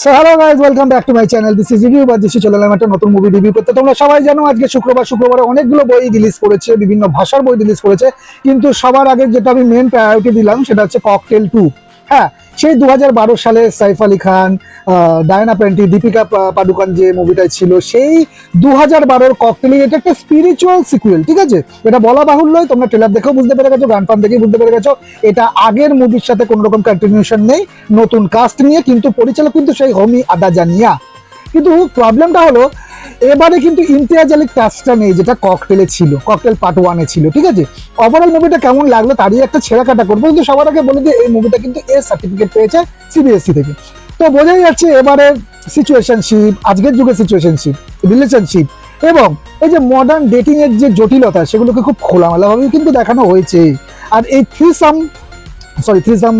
So hello guys, welcome back to my channel. This is review বা দিশি চলে এলাম একটা নতুন মুভি রিভিউ করতে। তোমরা সবাই জানো আজকে শুক্রবারে অনেকগুলো বই রিলিজ করেছে, বিভিন্ন ভাষার বই রিলিজ করেছে, কিন্তু সবার আগে যেটা আমি মেন প্রায়োরিটি দিলাম সেটা হচ্ছে ককটেল 2। হ্যাঁ, সেই 2012 সালে সাইফ আলী খান, ডায়ানা পেন্টি, দীপিকা পাডুকোন যে মুভিটা ছিল, সেই 2012 ককটেল। এটা একটা স্পিরিচুয়াল সিকুয়েল, ঠিক আছে? এটা বলা বাহুল্যই, তোমরা ট্রেলার দেখেও বুঝতে পেরে গেছো, গান ফান দেখেই বুঝতে পেরে গেছো এটা আগের মুভির সাথে কোনো রকম কন্টিনিউশন নেই, নতুন কাস্ট নিয়ে, কিন্তু পরিচালক কিন্তু সেই হোমি আদাজানিয়া। কিন্তু প্রবলেমটা হলো এবারে কিন্তু ইমতিয়াজ আলীর কাজটা নেই, যেটা ককটেলে ছিল, ককটেল পার্ট 1-এ ছিল, ঠিক আছে? ওভারঅল মুভিটা কেমন লাগলো তারই একটা ছেঁড়াকাটা করবো, কিন্তু সবার আগে বলে দিয়ে এই মুভিটা কিন্তু এ সার্টিফিকেট পেয়েছে সিবিএসসি থেকে। তো বোঝাই যাচ্ছে এবারে সিচুয়েশনশিপ, আজকের যুগে সিচুয়েশনশিপ, রিলেশনশিপ এবং এই যে মডার্ন ডেটিং এর যে জটিলতা, সেগুলোকে খুব খোলামেলাভাবে কিন্তু দেখানো হয়েছে। আর এই থ্রিসাম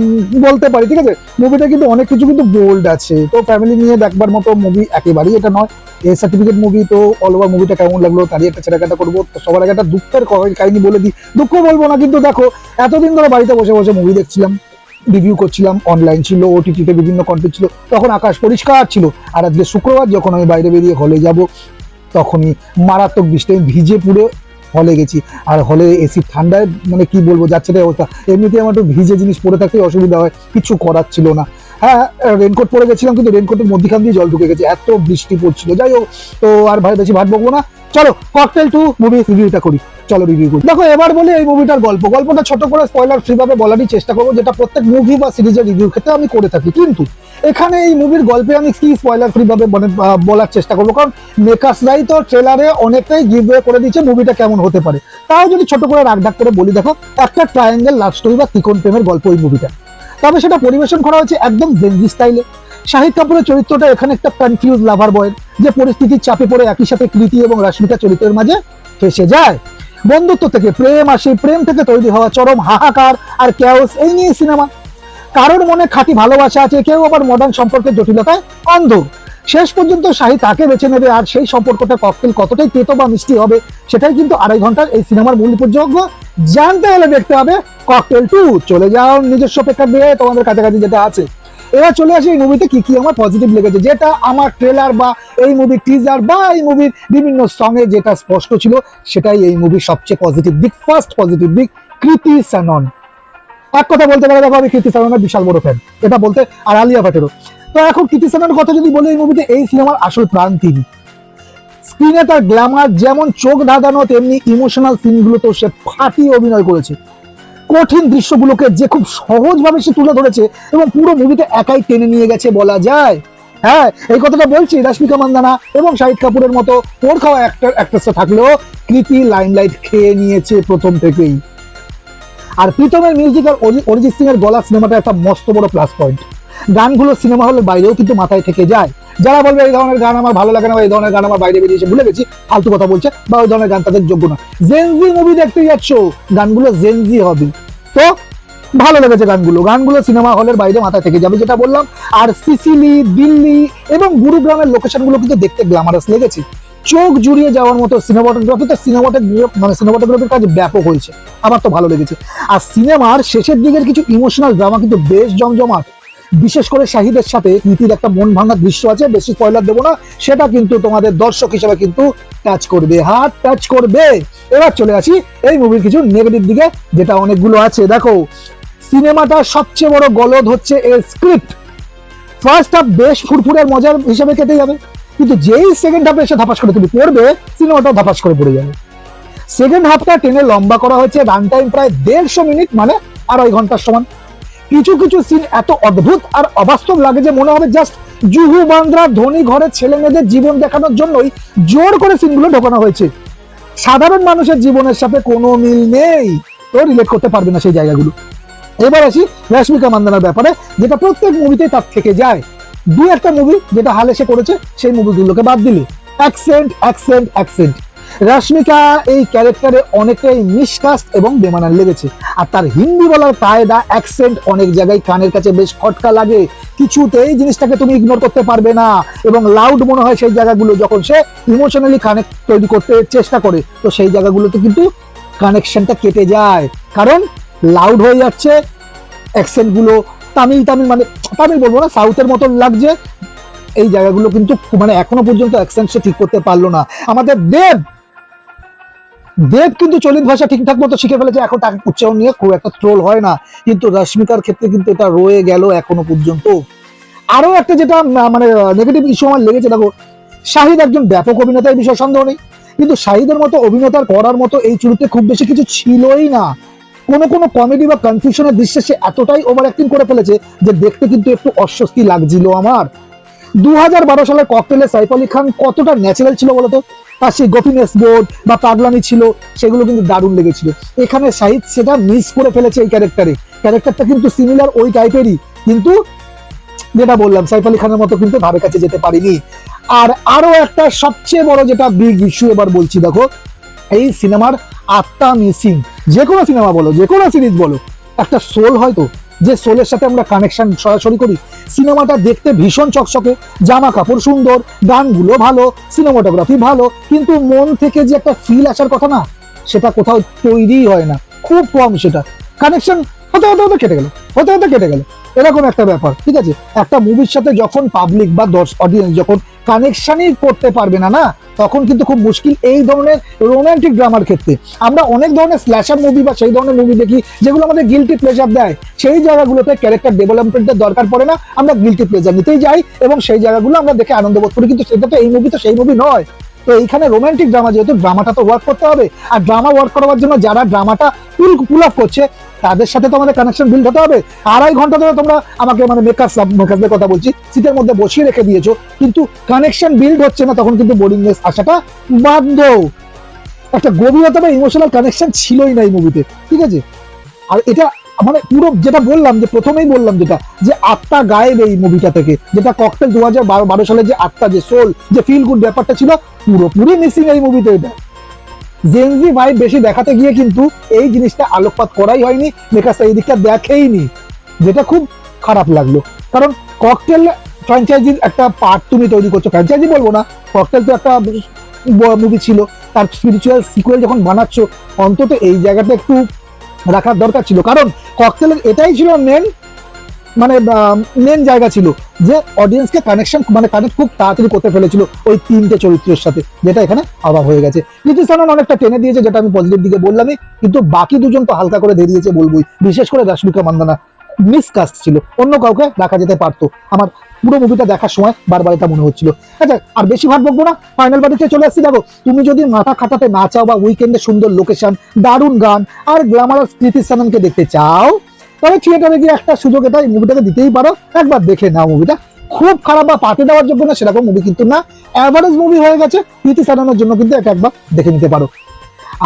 বলতে পারি, ঠিক আছে? মুভিটা কিন্তু অনেক কিছু কিন্তু বোল্ড আছে, তো ফ্যামিলি নিয়ে দেখবার মতো মুভি একেবারেই এটা নয়। A certificate movie. তো অল ওভার মুভিটা কেমন লাগলো তারই একটা ছেড়াকাটা করবো। তো সবার আগে একটা দুঃখের কাহিনী বলে দিই। দুঃখ বলবো না, কিন্তু দেখো, এতদিন ধরে বাড়িতে বসে বসে মুভি দেখছিলাম, রিভিউ করছিলাম, অনলাইন ছিল, ওটিটিতে বিভিন্ন কন্টেন্ট ছিল, তখন আকাশ পরিষ্কার ছিল। আর আজকে শুক্রবার, যখন আমি বাইরে বেরিয়ে হলে যাব, তখনই মারাত্মক বৃষ্টি, আমি ভিজে পুরো হলে গেছি। আর হলে এসি ঠান্ডায়, মানে কি বলবো, যাচ্ছে তাই অবস্থা। এমনিতে আমার একটু ভিজে জিনিস পরে থাকতে অসুবিধা হয়, কিছু করার ছিল না। হ্যাঁ, রেনকোট পরে গেছিলাম, কিন্তু রেনকোটের মধ্যখান দিয়ে জল ঢুকে গেছে, এত বৃষ্টি পড়ছিল। যাই হোক, তো আর ভাই বেশি ভাট বকবো না, চলো ককটেল 2 মুভি রিভিউটা করি। চলো রিভিউ করি। দেখো, এবার বলি এই মুভিটার গল্পটা ছোট করে স্পয়লার ফ্রি ভাবে বলারই চেষ্টা করবো, যেটা প্রত্যেক মুভি বা সিরিজের রিভিউ ক্ষেত্রে আমি করে থাকি। কিন্তু এখানে এই মুভির গল্পে আমি কি স্পয়লার ফ্রি ভাবে বলার চেষ্টা করবো, কারণ মেকার্সরাই তো ট্রেলারে অনেকটাই গিভওয়ে করে দিচ্ছে মুভিটা কেমন হতে পারে। তাও যদি ছোট করে রাগঢাক করে বলি, দেখো, একটা ট্রায়াঙ্গেল লাভ স্টোরি বা ত্রিকোণ প্রেমের গল্প এই মুভিটা। তবে সেটা পরিবেশন করা হয়েছে একদম জেনজি স্টাইলে। শাহিদ কাপুরের চরিত্রটা এখানে একটা কনফিউজ লাভার বয়ের, যে পরিস্থিতির চাপে পড়ে একই সাথে কৃতি এবং রাশ্মিকা চরিত্রের মাঝে ফেসে যায়। বন্ধুত্ব থেকে প্রেম, আর সেই প্রেম থেকে তৈরি হওয়া চরম হাহাকার আর ক্যাওস, এই নিয়ে সিনেমা। কারোর মনে খাঁটি ভালোবাসা আছে, কেউ আবার মডার্ন সম্পর্কের জটিলতায় অন্ধ। শেষ পর্যন্ত শাহিদ তাকে বেছে নেবে, আর সেই সম্পর্কটা ককটেল কতটাই তেতো বা মিষ্টি হবে, সেটাই কিন্তু 2.5 ঘন্টার এই সিনেমার মূল উপযোগ্য। জানতে হলে দেখতে হবে ককটেল 2। চলে যাও নিজস্ব প্রেক্ষাগৃহে, তোমাদের কাছাকাছি যেটা আছে। এবার চলে আসি এই মুভিতে কি কি আমার পজিটিভ লেগেছে, যেটা আমার ট্রেলার বা এই মুভির টিজার বা এই মুভির বিভিন্ন সঙ্গে যেটা স্পষ্ট ছিল, সেটাই এই মুভির সবচেয়ে পজিটিভ দিক। ফার্স্ট পজিটিভ দিক, কৃতি সানন। এক কথা বলতে পারে, দেখো, আমি কৃতি সাননের বিশাল বড় ফ্যান, এটা বলতে, আর আলিয়া ভাটেরও। তো এখন কৃতি সাননের কথা যদি বলি, এই মুভিতে, এই সিনেমার আসল প্রাণ তিনি। স্ক্রিনে তার গ্ল্যামার যেমন চোখ ধাঁধানো, তেমনি ইমোশনাল সিনগুলোতেও সে ফাটিয়ে অভিনয় করেছে। কঠিন দৃশ্যগুলোকে যে খুব সহজভাবে সে তুলে ধরেছে এবং পুরো মুভিতে একাই টেনে নিয়ে গেছে বলা যায়। হ্যাঁ, এই কথাটা বলছি রাশ্মিকা মান্দানা এবং শাহিদ কাপুরের মতো ওর খাওয়া অ্যাক্ট্রেসরা থাকলেও কৃতি লাইমলাইট খেয়ে নিয়েছে প্রথম থেকেই। আর প্রীতমের মিউজিক আর অরিজিৎ সিং এর গলা সিনেমাটা একটা মস্ত বড় প্লাস পয়েন্ট। গানগুলো সিনেমা হলের বাইরেও কিন্তু মাথায় থেকে যায়। যারা বলবে এই ধরনের গান আমার ভালো লাগে না, এই ধরনের গান আমার বাইরে বেরিয়েছে, ভুলে গেছি, ফালতু কথা বলছে, বা ওই ধরনের গান তাদের যোগ্য না। জেনজি মুভি দেখতে যাচ্ছ, গানগুলো জেনজি হবে, তো ভালো লেগেছে গানগুলো। গানগুলো সিনেমা হলের বাইরে মাথায় থেকে যাবে, যেটা বললাম। আর সিসিলি, দিল্লি এবং গুরুগ্রামের লোকেশনগুলো কিন্তু দেখতে গ্ল্যামারাস লেগেছে, চোখ জুড়িয়ে যাওয়ার মতো। সিনেমাটোগ্রাফির কাজ ব্যাপক হয়েছে, আমার তো ভালো লেগেছে। আর সিনেমার শেষের দিকের কিছু ইমোশনাল ড্রামা কিন্তু বেশ জমজমাট। বিশেষ করে শাহিদের সাথে কৃতির একটা মন ভাঙার দৃশ্য আছে, বেশি স্পয়লার দেবো না, সেটা কিন্তু তোমাদের দর্শক হিসেবে কিন্তু টাচ করবে, হাত টাচ করবে। এবার চলে আসি এই মুভির কিছু নেগেটিভ দিকে, যেটা অনেকগুলো আছে। দেখো, সিনেমাটার সবচেয়ে বড় গলদ হচ্ছে এর স্ক্রিপ্ট। ফার্স্ট হাফ বেশ ফুরফুরের মজার হিসেবে কেটে যাবে, কিন্তু যেই সেকেন্ড হাফে এসে ধাপাস করে তুমি পড়বে, সিনেমাটাও ধাপাস করে পড়ে যাবে। সেকেন্ড হাফটা টেনে লম্বা করা হয়েছে, রান টাইম প্রায় 150 মিনিট, মানে 2.5 ঘন্টার সমান। কিছু কিছু সিন এত অদ্ভুত আর অবাস্তব লাগে যে মনে হবে জাস্ট জুহু বান্দ্রা ধনী ঘরের ছেলে মেয়েদের জীবন দেখানোর জন্যই জোর করে সিনগুলো ঢোকানো হয়েছে। সাধারণ মানুষের জীবনের সাথে কোনো মিল নেই, তো রিলেট করতে পারবে না সেই জায়গাগুলো। এবার আসি রাশ্মিকা মান্দানার ব্যাপারে, যেটা প্রত্যেক মুভিতেই তার থেকে যায়। দুই একটা মুভি যেটা হালে সে করেছে, সেই মুভিগুলোকে বাদ দিলে অ্যাকসেন্ট রাশ্মিকা এই ক্যারেক্টারে অনেকটাই মিসকাস্ট এবং বেমানান লেগেছে। আর তার হিন্দি বলার কায়দা, অ্যাকসেন্ট অনেক জায়গায় কানের কাছে বেশ খটকা লাগে, কিছুতেই জিনিসটাকে তুমি ইগনোর করতে পারবে না, এবং লাউড মনে হয় সেই জায়গাগুলো, যখন সে ইমোশনালি কানেক্ট তৈরি করতে চেষ্টা করে, তো সেই জায়গাগুলোতে কিন্তু কানেকশনটা কেটে যায়, কারণ লাউড হয়ে যাচ্ছে। অ্যাকসেন্ট গুলো তামিল মানে তামিল বলবো না, সাউথের মতো লাগছে, এই জায়গাগুলো কিন্তু মানে এখনো পর্যন্ত অ্যাকশন সে ঠিক করতে পারলো না। আমাদের দেব দেব কিন্তু চলিত ভাষা ঠিকঠাক মতো শিখে ফেলেছে, এখন তাকে উচ্চারণ নিয়ে খুব একটা ট্রোল হয় না, কিন্তু রশ্মিকার ক্ষেত্রে কিন্তু এটা রয়ে গেল এখনো পর্যন্ত। আরো একটা যেটা মানে নেগেটিভ ইস্যু আমার লেগেছে, দেখো শাহিদ একজন ব্যাপক অভিনেতা, এই বিষয়ে সন্দেহ নেই, কিন্তু শাহিদের মতো অভিনেতার করার মতো এই চরিত্রে খুব বেশি কিছু ছিলই না। কোনো কোনো কমেডি বা কনফিউশনের দৃশ্যে সে এতটাই ওভার অ্যাক্টিং করে ফেলেছে যে দেখতে কিন্তু একটু অস্বস্তি লাগছিল আমার। 2012 সালের ককটেলে সাইফ আলী খান কতটা ন্যাচারাল ছিল বলতো, তার সেই গফিনেস বোর্ড বা পাগলামি ছিল, সেগুলো কিন্তু দারুণ লেগেছিল। এখানে শাহিদ সেটা মিস করে ফেলেছে এই ক্যারেক্টারটা কিন্তু সিমিলার ওই টাইপেরই, কিন্তু যেটা বললাম সাইফ আলী খানের মতো কিন্তু ধারে কাছে যেতে পারিনি। আর আরো একটা সবচেয়ে বড় যেটা বিগ ইস্যু এবার বলছি, দেখো এই সিনেমার আত্মা মিসিং। যে কোনো সিনেমা বলো, যে কোনো সিরিজ বলো, একটা সোল হয়তো, যে সোলের সাথে আমরা কানেকশন সরাসরি করি। সিনেমাটা দেখতে ভীষণ চকচকে, জামা কাপড় সুন্দর, গানগুলো ভালো, সিনেমাটোগ্রাফি ভালো, কিন্তু মন থেকে যে একটা ফিল আসার কথা না, সেটা কোথাও তৈরি হয় না, খুব কম সেটা। কানেকশন হতে হতে হতে কেটে গেল, হতে হতে কেটে গেল, এরকম একটা ব্যাপার। ঠিক আছে, একটা মুভির সাথে যখন পাবলিক বা অডিয়েন্স যখন কানেকশনই করতে পারবে না, তখন কিন্তু খুব মুশকিল। এই ধরনের রোমান্টিক ড্রামার ক্ষেত্রে আমরা অনেক ধরনের স্ল্যাশার মুভি বা সেই ধরনের মুভি দেখি যেগুলো আমাদের গিল্টি প্লেজার দেয়, সেই জায়গাগুলোতে ক্যারেক্টার ডেভেলপমেন্টের দরকার পড়ে না, আমরা গিল্টি প্লেজার নিতেই যাই এবং সেই জায়গাগুলো আমরা দেখে আনন্দ বোধ করি, কিন্তু সেটা তো এই মুভি তো সেই মুভি নয়। তো এইখানে রোমান্টিক ড্রামা, যেহেতু ড্রামাটা তো ওয়ার্ক করতে হবে, আর ড্রামা ওয়ার্ক করার জন্য যারা ড্রামাটা পুল আপ করছে তাদের সাথে তো আমাদের কানেকশন বিল্ড হতে হবে। 2.5 ঘন্টা ধরে তোমরা আমাকে মানে মেকার্সদের কথা বলছি, সিটের মধ্যে বসিয়ে রেখে দিয়েছো, কিন্তু কানেকশন বিল্ড হচ্ছে না, তখন কিন্তু বোরিংনেস আসাটা বাধ্য। একটা গভীরতা বা ইমোশনাল কানেকশন ছিলই না এই মুভিতে। ঠিক আছে, আর এটা মানে পুরো যেটা বললাম, যে প্রথমেই বললাম যেটা, যে আত্মা গায়েব এই মুভিটা থেকে, যেটা ককটেল 2012 সালে যে আত্মা, যে সোল, যে ফিল গুড ব্যাপারটা ছিল, পুরোপুরি মিসিং এই মুভিতে। এটা জেনজি ভাইব বেশি দেখাতে গিয়ে কিন্তু এই জিনিসটা আলোকপাত করাই হয়নি, মেকার্স এই দিকটা দেখেইনি, যেটা খুব খারাপ লাগলো। কারণ ককটেল ফ্র্যাঞ্চাইজির একটা পার্ট তুমি তৈরি করছো, ফ্র্যাঞ্চাইজি বলবো না, ককটেল তো একটা মুভি ছিল, তার স্পিরিচুয়াল সিকুয়েল যখন বানাচ্ছ, অন্তত এই জায়গাটা একটু রাখার দরকার ছিল। কারণ ককটেলের এটাই ছিল মেন জায়গা ছিল, যে অডিয়েন্সকে কানেক্ট খুব তাড়াতাড়ি করতে ফেলেছিল ওই 3টে চরিত্রের সাথে, যেটা এখানে অভাব হয়ে গেছে। কৃতি সানন অনেকটা টেনে দিয়েছে, যেটা আমি পজিটিভ দিকে বললামই, কিন্তু বাকি দুজন তো হালকা করে দিয়ে দিয়েছে বলবোই, বিশেষ করে রশ্মিকা মান্দানা মিসকাস্ট ছিল, অন্য কাউকে রাখা যেতে পারতো। আমার পুরো মুভিটা দেখার সময় বারবার এটা মনে হচ্ছিল। আচ্ছা, আর বেশি ভাগ বকবো না, ফাইনাল বাড়িতে চলে আসছি। দেখো, তুমি যদি মাথা খাটাতে না চাও বা উইকেন্ডে সুন্দর লোকেশন, দারুণ গান আর গ্ল্যামারাস কৃতি সাননকে দেখতে চাও, তবে থিয়েটারে গিয়ে একটা সুযোগ এটা এই মুভিটাকে দিতেই পারো, একবার দেখে নাও। মুভিটা খুব খারাপ বা পাতে দেওয়ার যোগ্য না সেরকম মুভি কিন্তু না, অ্যাভারেজ মুভি হয়ে গেছে, কৃতি সাননের জন্য কিন্তু এটা একবার দেখে নিতে পারো।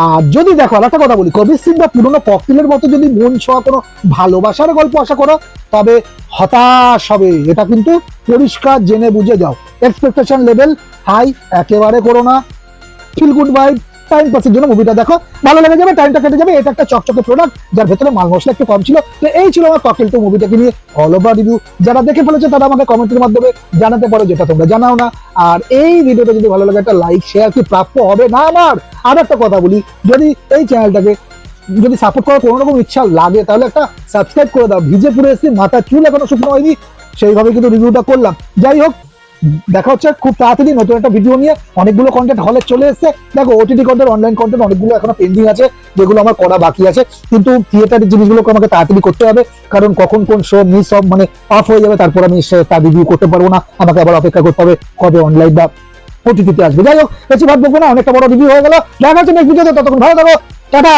আর যদি দেখো, আর একটা কথা বলি, কবির সিং বা পুরোনো ককটেলের মতো যদি মন ছোঁয়া কোনো ভালোবাসার গল্প আশা করো, তবে হতাশ হবে। এটা কিন্তু পরিষ্কার জেনে বুঝে যাও, এক্সপেকটেশন লেভেল হাই একেবারে করো না। ফিল গুড ভাইব, টাইম পাসের জন্য মুভিটা দেখো, ভালো লেগে যাবে, টাইমটা কেটে যাবে। এটা একটা চকচকে প্রোডাক্ট যার ভেতরে মাল মশলা একটু কম ছিল। তো এই ছিল আমার ককটেল 2 মুভিটাকে নিয়ে অল ওভার রিভিউ। যারা দেখে ফেলেছে তারা আমাকে কমেন্টের মাধ্যমে জানাতে পারো, যেটা তোমরা জানাও না। আর এই ভিডিওটা যদি ভালো লাগে, একটা লাইক শেয়ার কি প্রাপ্য হবে না আমার? আর একটা কথা বলি, যদি এই চ্যানেলটাকে যদি সাপোর্ট করার কোনো রকম ইচ্ছা লাগে, তাহলে একটা সাবস্ক্রাইব করে দাও। ভিজে পুরো এসেছি, মাথা চুল এখনো শুকনো হয়নি, সেইভাবে কিন্তু রিভিউটা করলাম। যাই হোক, দেখা হচ্ছে খুব তাড়াতাড়ি নতুন একটা ভিডিও নিয়ে। অনেকগুলো কন্টেন্ট হলে চলে এসেছে, দেখো ওটিটি কন্টেন্ট, অনলাইন কন্টেন্ট অনেকগুলো এখনো পেন্ডিং আছে, যেগুলো আমার করা বাকি আছে, কিন্তু থিয়েটারের জিনিসগুলোকে আমাকে তাড়াতাড়ি করতে হবে, কারণ কখন কোন শো মিস অফ হয়ে যাবে, তারপর আমি তার রিভিউ করতে পারবো না, আমাকে আবার অপেক্ষা করতে হবে কবে অনলাইন বা ওটিটিতে আসবে। যাই হোক, বেশি ভাববো না, অনেকটা বড় রিভিউ হয়ে গেল। দেখা হচ্ছে নেক্সট ভিডিওতে, ততক্ষণ ভালো থাকো, টাটা।